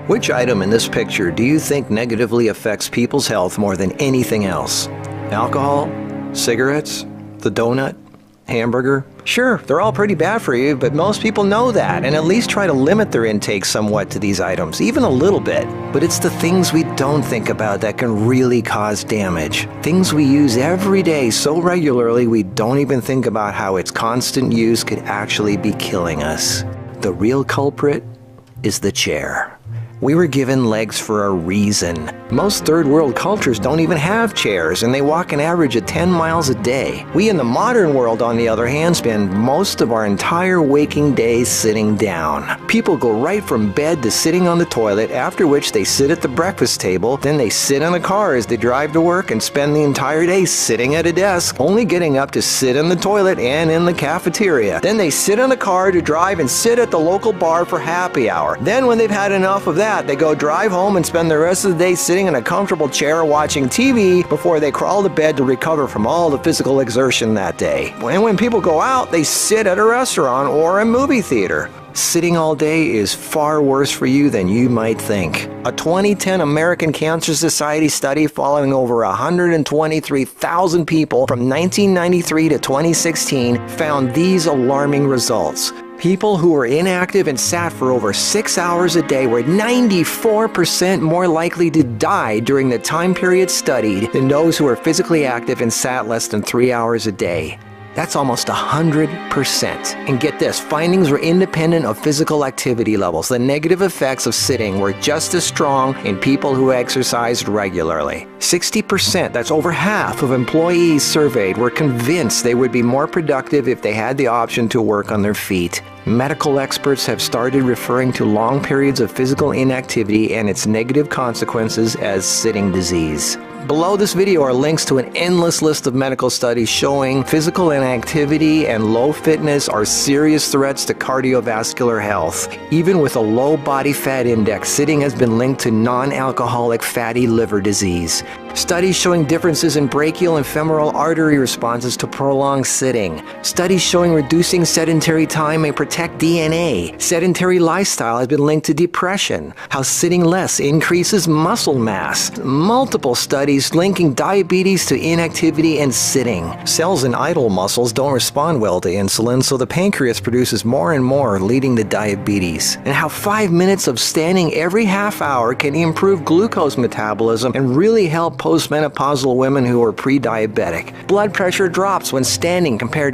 Which item in this picture do you think negatively affects people's health more than anything else? Alcohol? Cigarettes? The donut? Hamburger? Sure, they're all pretty bad for you, but most people know that and at least try to limit their intake somewhat to these items, even a little bit. But it's the things we don't think about that can really cause damage. Things we use every day so regularly we don't even think about how its constant use could actually be killing us. The real culprit is the chair. We were given legs for a reason. Most third world cultures don't even have chairs, and they walk an average of 10 miles a day. We in the modern world, on the other hand, spend most of our entire waking days sitting down. People go right from bed to sitting on the toilet, after which they sit at the breakfast table, then they sit in the car as they drive to work and spend the entire day sitting at a desk, only getting up to sit in the toilet and in the cafeteria. Then they sit in the car to drive and sit at the local bar for happy hour. Then when they've had enough of that, they go drive home and spend the rest of the day sitting in a comfortable chair watching TV before they crawl to bed to recover from all the physical exertion that day. And when people go out, they sit at a restaurant or a movie theater. Sitting all day is far worse for you than you might think. A 2010 American Cancer Society study following over 123,000 people from 1993 to 2016 found these alarming results. People who were inactive and sat for over 6 hours a day were 94% more likely to die during the time period studied than those who were physically active and sat less than 3 hours a day. That's almost 100%. And get this, findings were independent of physical activity levels. The negative effects of sitting were just as strong in people who exercised regularly. 60%, that's over half of employees surveyed, were convinced they would be more productive if they had the option to work on their feet. Medical experts have started referring to long periods of physical inactivity and its negative consequences as sitting disease. Below this video are links to an endless list of medical studies showing physical inactivity and low fitness are serious threats to cardiovascular health. Even with a low body fat index, sitting has been linked to non-alcoholic fatty liver disease. Studies showing differences in brachial and femoral artery responses to prolonged sitting. Studies showing reducing sedentary time may protect DNA. Sedentary lifestyle has been linked to depression. How sitting less increases muscle mass. Multiple studies linking diabetes to inactivity and sitting. Cells in idle muscles don't respond well to insulin, so the pancreas produces more and more, leading to diabetes. And how 5 minutes of standing every half hour can improve glucose metabolism and really help postmenopausal women who are pre-diabetic. Blood pressure drops when standing compared to